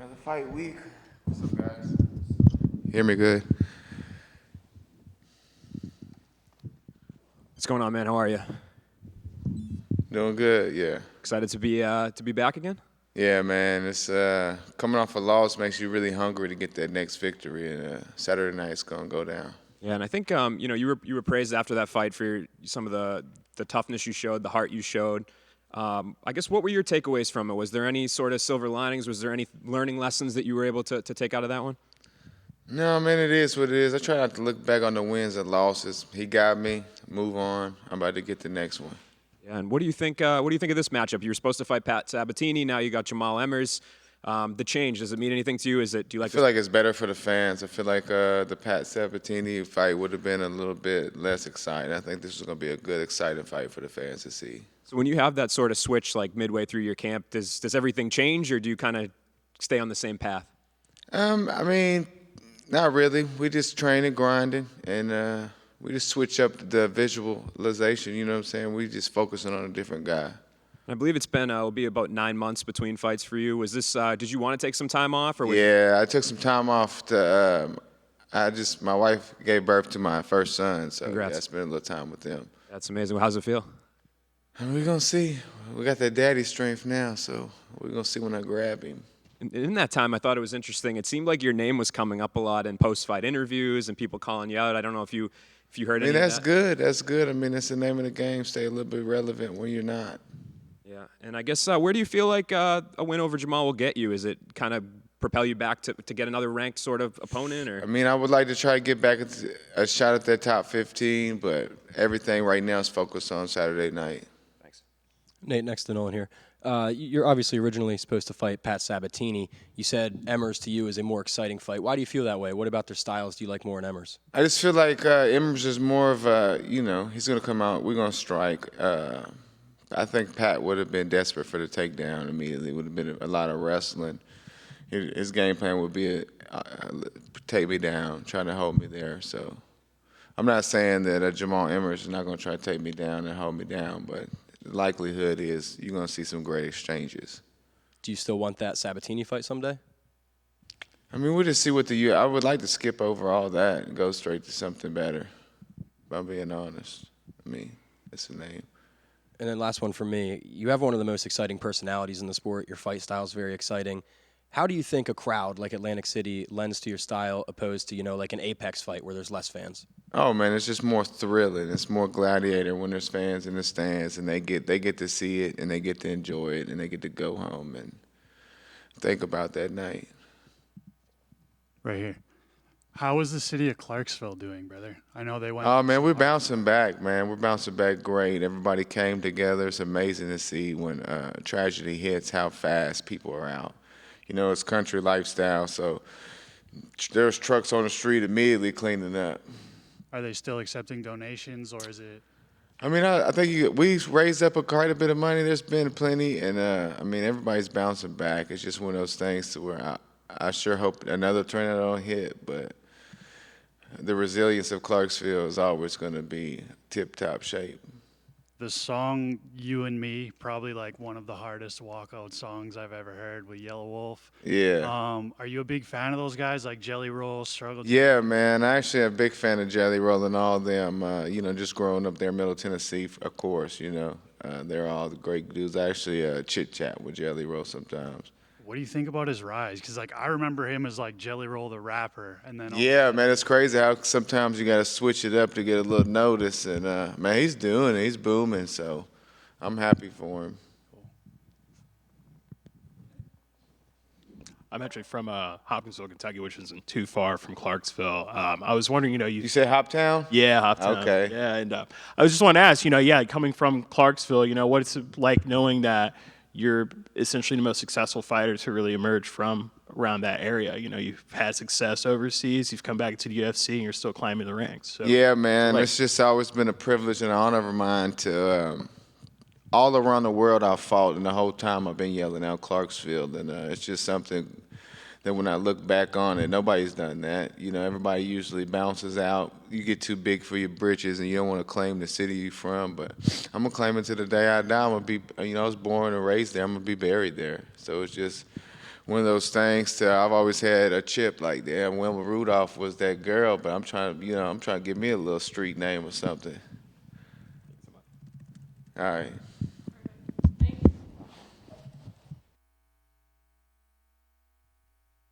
Another fight week. What's up, guys? Hear me good? What's going on, man? How are you? Doing good, yeah. Excited to be back again? Yeah, man. It's coming off a loss makes you really hungry to get that next victory, and Saturday night's gonna go down. Yeah, and I think you were praised after that fight for some of the toughness you showed, the heart you showed. I guess what were your takeaways from it? Was there any sort of silver linings? Was there any learning lessons that you were able to take out of that one? No, man, it is what it is. I try not to look back on the wins and losses. He got me. Move on. I'm about to get the next one. Yeah, and what do you think? What do you think of this matchup? You were supposed to fight Pat Sabatini. Now you got Jamall Emmers. The change, does it mean anything to you? Do you like? I feel like it's better for the fans. I feel like the Pat Sabatini fight would have been a little bit less exciting. I think this is going to be a good, exciting fight for the fans to see. So when you have that sort of switch, like midway through your camp, does everything change, or do you kind of stay on the same path? I mean, not really. We just training, grinding, and we just switch up the visualization. You know what I'm saying? We just focusing on a different guy. I believe it'll be about 9 months between fights for you. Was this? Did you want to take some time off, or? Yeah, I took some time off to. My wife gave birth to my first son, so yeah, I spent a little time with them. That's amazing. How's it feel? And we're gonna see. We got that daddy strength now, so we're gonna see when I grab him. In that time, I thought it was interesting. It seemed like your name was coming up a lot in post-fight interviews and people calling you out. I don't know if you heard any of that. That's good. That's good. I mean, that's the name of the game. Stay a little bit relevant when you're not. Yeah, and I guess where do you feel like a win over Jamall will get you? Is it kind of propel you back to get another ranked sort of opponent? Or? I mean, I would like to try to get back a shot at that top 15, but everything right now is focused on Saturday night. Thanks. Nate, next to Nolan here. You're obviously originally supposed to fight Pat Sabatini. You said Emmers to you is a more exciting fight. Why do you feel that way? What about their styles do you like more in Emmers? I just feel like Emmers is more of a, he's going to come out, we're going to strike. I think Pat would have been desperate for the takedown immediately. It would have been a lot of wrestling. His game plan would be take me down, trying to hold me there. So I'm not saying that Jamall Emmers is not going to try to take me down and hold me down, but the likelihood is you're going to see some great exchanges. Do you still want that Sabatini fight someday? I mean, we'll just see what I would like to skip over all that and go straight to something better, if I'm being honest. I mean, that's the name. And then last one for me. You have one of the most exciting personalities in the sport. Your fight style is very exciting. How do you think a crowd like Atlantic City lends to your style opposed to, like an Apex fight where there's less fans? Oh, man, it's just more thrilling. It's more gladiator when there's fans in the stands and they get to see it and they get to enjoy it and they get to go home and think about that night. Right here. How is the city of Clarksville doing, brother? I know they went. Oh, man, we're bouncing back, man. We're bouncing back great. Everybody came together. It's amazing to see when tragedy hits how fast people are out. It's country lifestyle, so there's trucks on the street immediately cleaning up. Are they still accepting donations, or is it? I mean, I think we raised up quite a bit of money. There's been plenty, and I mean, everybody's bouncing back. It's just one of those things to where I sure hope another tornado don't hit, but the resilience of Clarksville is always going to be tip-top shape. The song "You and Me" probably like one of the hardest walkout songs I've ever heard with Yellow Wolf. Yeah. Are you a big fan of those guys like Jelly Roll, Struggle? Yeah, man. I actually am a big fan of Jelly Roll and all of them. Just growing up there in Middle Tennessee, of course. They're all the great dudes. I actually chit-chat with Jelly Roll sometimes. What do you think about his rise? Because I remember him as like Jelly Roll the rapper, and then man, it's crazy how sometimes you got to switch it up to get a little notice. And man, he's doing it. He's booming. So I'm happy for him. I'm actually from Hopkinsville, Kentucky, which isn't too far from Clarksville. I was wondering, You say Hoptown? Yeah, Hoptown. Okay. Yeah, and I was just wanting to ask, coming from Clarksville, what it's like knowing that you're essentially the most successful fighter to really emerge from around that area. You've had success overseas, you've come back to the UFC, and you're still climbing the ranks. So, yeah, man, it's just always been a privilege and an honor of mine to all around the world I've fought, and the whole time I've been yelling out Clarksville, and it's just something that when I look back on it, nobody's done that. Everybody usually bounces out. You get too big for your britches, and you don't want to claim the city you're from. But I'm gonna claim it to the day I die. I'm gonna be, I was born and raised there. I'm gonna be buried there. So it's just one of those things to I've always had a chip like damn Wilma Rudolph was that girl, but I'm trying to give me a little street name or something. All right.